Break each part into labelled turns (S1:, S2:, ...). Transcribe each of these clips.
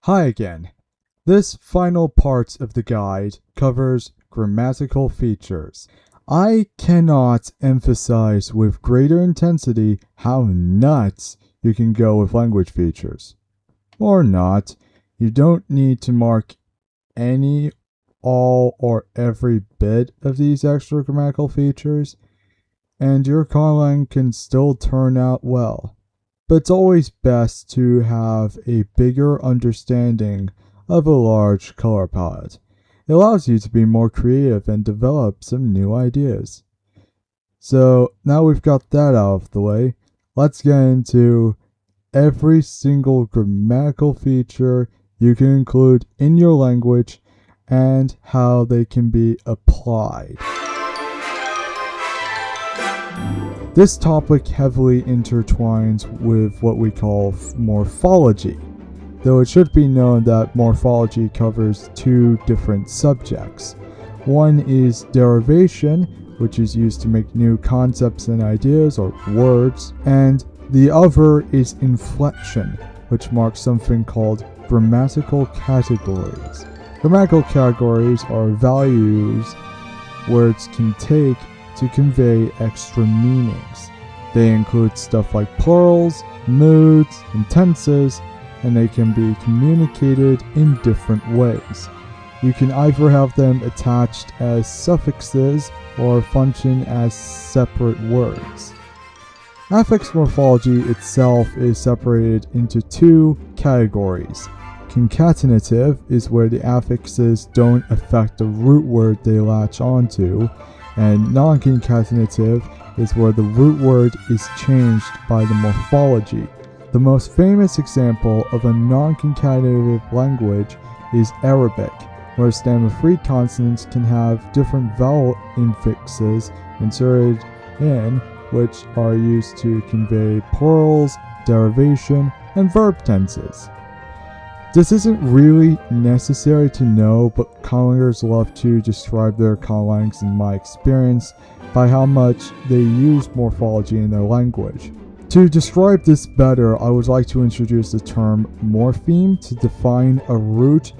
S1: Hi again. This final part of the guide covers grammatical features. I cannot emphasize with greater intensity how nuts you can go with language features. Or not. You don't need to mark any, all, or every bit of these extra grammatical features, and your Conlang can still turn out well. But it's always best to have a bigger understanding of a large color palette. It allows you to be more creative and develop some new ideas. So now we've got that out of the way, let's get into every single grammatical feature you can include in your language and how they can be applied. This topic heavily intertwines with what we call morphology, though it should be known that morphology covers two different subjects. One is derivation, which is used to make new concepts and ideas or words, and the other is inflection, which marks something called grammatical categories. Grammatical categories are values words can take to convey extra meanings. They include stuff like plurals, moods, and tenses, and they can be communicated in different ways. You can either have them attached as suffixes or function as separate words. Affix morphology itself is separated into two categories. Concatenative is where the affixes don't affect the root word they latch onto, and non-concatenative is where the root word is changed by the morphology. The most famous example of a non-concatenative language is Arabic, where stem-free consonants can have different vowel infixes inserted in, which are used to convey plurals, derivation, and verb tenses. This isn't really necessary to know, but Conlangers love to describe their Conlangs, in my experience, by how much they use morphology in their language. To describe this better, I would like to introduce the term morpheme to define a root,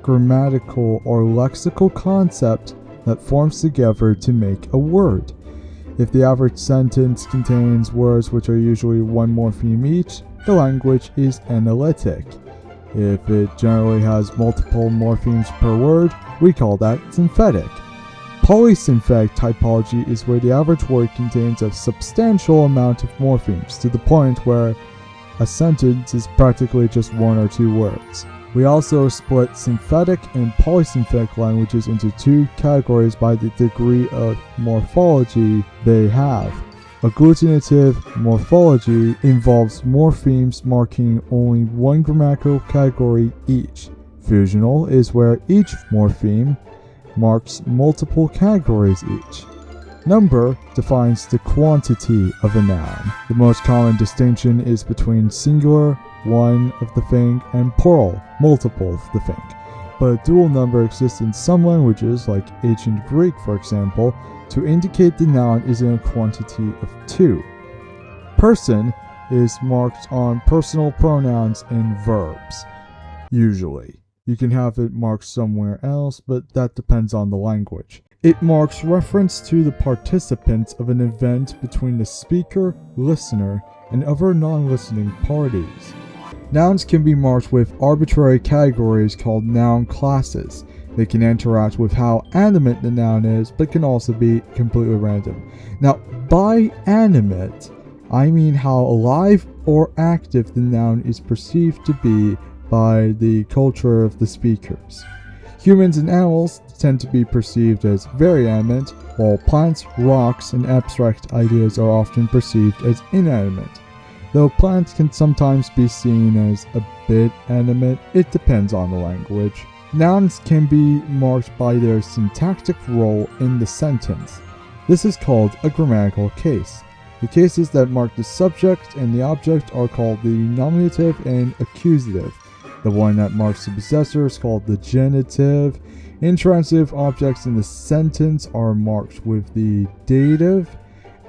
S1: grammatical, or lexical concept that forms together to make a word. If the average sentence contains words which are usually one morpheme each, the language is analytic. If it generally has multiple morphemes per word, we call that synthetic. Polysynthetic typology is where the average word contains a substantial amount of morphemes to the point where a sentence is practically just one or two words. We also split synthetic and polysynthetic languages into two categories by the degree of morphology they have. Agglutinative morphology involves morphemes marking only one grammatical category each. Fusional is where each morpheme marks multiple categories each. Number defines the quantity of a noun. The most common distinction is between singular, one of the thing, and plural, multiple of the thing. But a dual number exists in some languages, like ancient Greek for example, to indicate the noun is in a quantity of two. Person is marked on personal pronouns and verbs, usually. You can have it marked somewhere else, but that depends on the language. It marks reference to the participants of an event between the speaker, listener, and other non-listening parties. Nouns can be marked with arbitrary categories called noun classes. They can interact with how animate the noun is, but can also be completely random. Now, by animate, I mean how alive or active the noun is perceived to be by the culture of the speakers. Humans and animals tend to be perceived as very animate, while plants, rocks, and abstract ideas are often perceived as inanimate. Though plants can sometimes be seen as a bit animate, it depends on the language. Nouns can be marked by their syntactic role in the sentence. This is called a grammatical case. The cases that mark the subject and the object are called the nominative and accusative. The one that marks the possessor is called the genitive. Intransitive objects in the sentence are marked with the dative,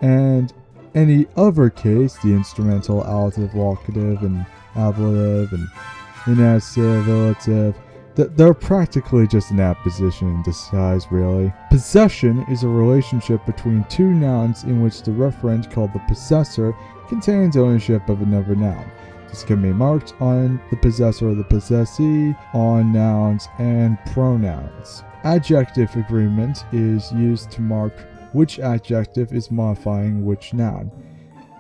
S1: and any other case, the instrumental, allative, locative, and ablative, and inessive, illative. They're practically just an apposition in disguise, really. Possession is a relationship between two nouns in which the referent, called the possessor, contains ownership of another noun. This can be marked on the possessor or the possessee, on nouns, and pronouns. Adjective agreement is used to mark which adjective is modifying which noun.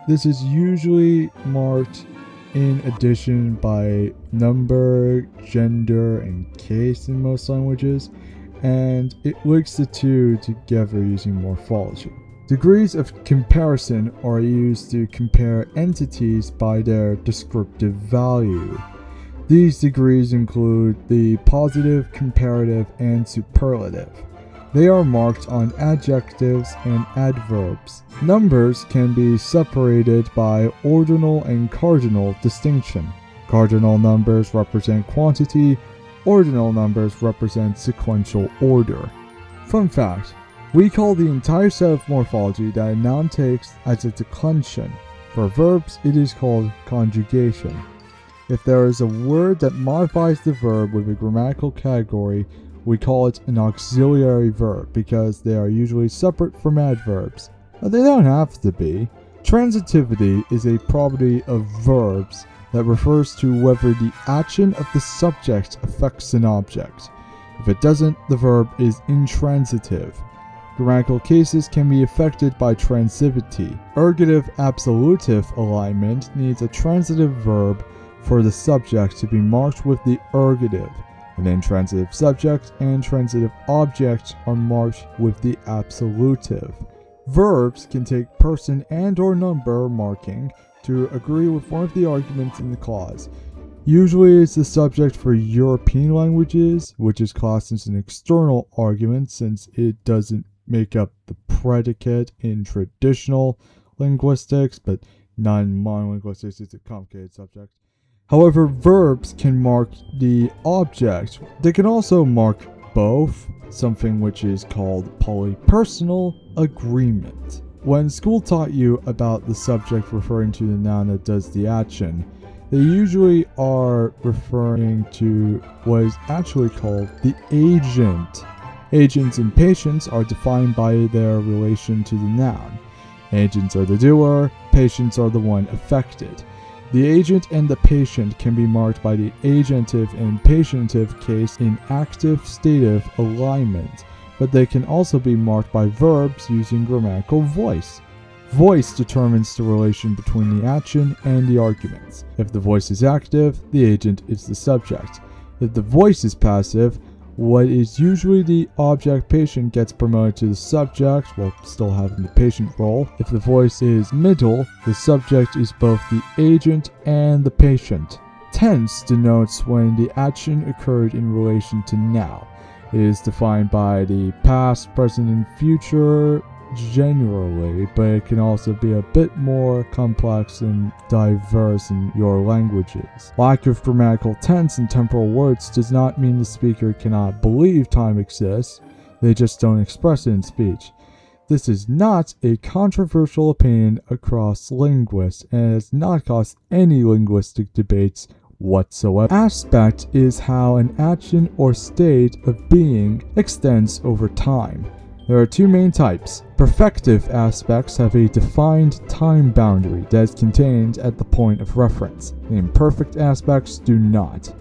S1: This is usually marked in addition by number, gender, and case in most languages, and it links the two together using morphology. Degrees of comparison are used to compare entities by their descriptive value. These degrees include the positive, comparative, and superlative. They are marked on adjectives and adverbs. Numbers can be separated by ordinal and cardinal distinction. Cardinal numbers represent quantity, ordinal numbers represent sequential order. Fun fact, we call the entire set of morphology that a noun takes as a declension. For verbs, it is called conjugation. If there is a word that modifies the verb with a grammatical category, we call it an auxiliary verb because they are usually separate from adverbs, but they don't have to be. Transitivity is a property of verbs that refers to whether the action of the subject affects an object. If it doesn't, the verb is intransitive. Grammatical cases can be affected by transitivity. Ergative-absolutive alignment needs a transitive verb for the subject to be marked with the ergative. An intransitive subject and transitive object are marked with the absolutive. Verbs can take person and/or number marking to agree with one of the arguments in the clause. Usually it's the subject for European languages, which is classed as an external argument since it doesn't make up the predicate in traditional linguistics, but not in modern linguistics. It's a complicated subject. However, verbs can mark the object. They can also mark both, something which is called polypersonal agreement. When school taught you about the subject referring to the noun that does the action, they usually are referring to what is actually called the agent. Agents and patients are defined by their relation to the noun. Agents are the doer, patients are the one affected. The agent and the patient can be marked by the agentive and patientive case in active-stative alignment, but they can also be marked by verbs using grammatical voice. Voice determines the relation between the action and the arguments. If the voice is active, the agent is the subject. If the voice is passive, what is usually the object patient gets promoted to the subject while still having the patient role. If the voice is middle, the subject is both the agent and the patient. Tense denotes when the action occurred in relation to now. It is defined by the past, present, and future generally, but it can also be a bit more complex and diverse in your languages. Lack of grammatical tense and temporal words does not mean the speaker cannot believe time exists, they just don't express it in speech. This is not a controversial opinion across linguists and has not caused any linguistic debates whatsoever. Aspect is how an action or state of being extends over time. There are two main types. Perfective aspects have a defined time boundary that is contained at the point of reference. The imperfect aspects do not.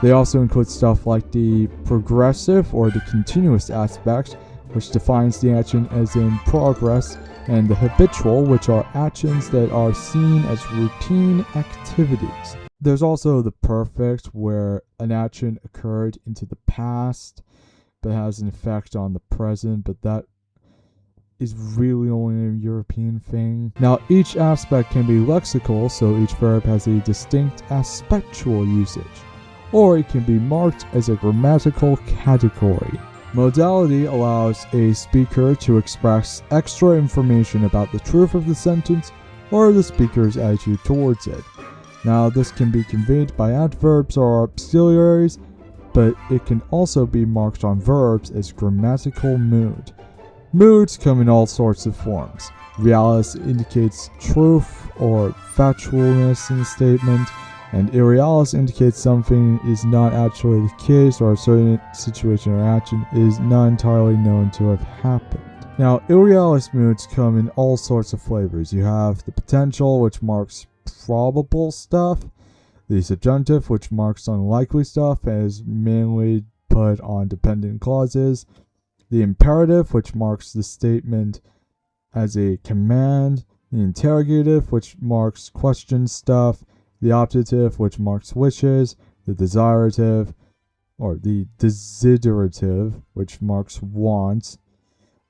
S1: They also include stuff like the progressive or the continuous aspect, which defines the action as in progress, and the habitual, which are actions that are seen as routine activities. There's also the perfect, where an action occurred into the past but has an effect on the present, but that is really only a European thing. Now, each aspect can be lexical, so each verb has a distinct aspectual usage, or it can be marked as a grammatical category. Modality allows a speaker to express extra information about the truth of the sentence or the speaker's attitude towards it. Now, this can be conveyed by adverbs or auxiliaries, but it can also be marked on verbs as grammatical mood. Moods come in all sorts of forms. Realis indicates truth or factualness in a statement. And irrealis indicates something is not actually the case, or a certain situation or action is not entirely known to have happened. Now, irrealis moods come in all sorts of flavors. You have the potential, which marks probable stuff, the subjunctive, which marks unlikely stuff and is mainly put on dependent clauses, the imperative, which marks the statement as a command, the interrogative, which marks question stuff, the optative, which marks wishes, the desiderative, or the desiderative, which marks wants,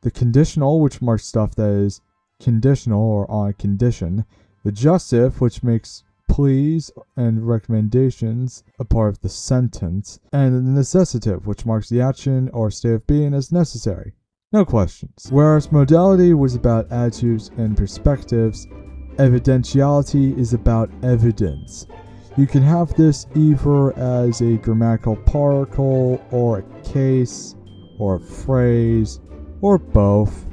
S1: the conditional, which marks stuff that is conditional or on a condition, the jussive, which makes pleas and recommendations a part of the sentence, and the necessitive, which marks the action or state of being as necessary. No questions. Whereas modality was about attitudes and perspectives, evidentiality is about evidence. You can have this either as a grammatical particle, or a case, or a phrase, or both,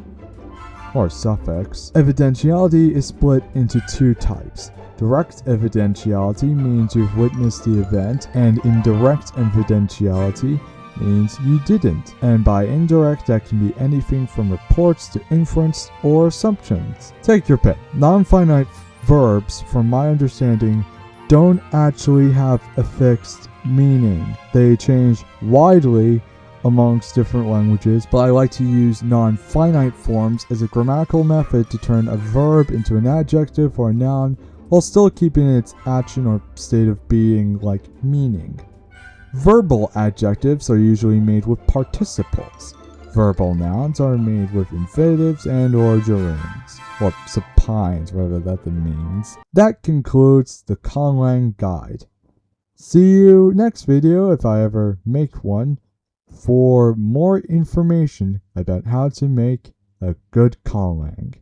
S1: or suffix. Evidentiality is split into two types. Direct evidentiality means you've witnessed the event, and indirect evidentiality means you didn't. And by indirect, that can be anything from reports to inference or assumptions. Take your pick. Non-finite verbs, from my understanding, don't actually have a fixed meaning. They change widely amongst different languages, but I like to use non-finite forms as a grammatical method to turn a verb into an adjective or a noun while still keeping its action or state of being like meaning. Verbal adjectives are usually made with participles. Verbal nouns are made with infinitives and or gerunds, or supines, whatever that means. That concludes the Conlang guide. See you next video, if I ever make one, for more information about how to make a good Conlang.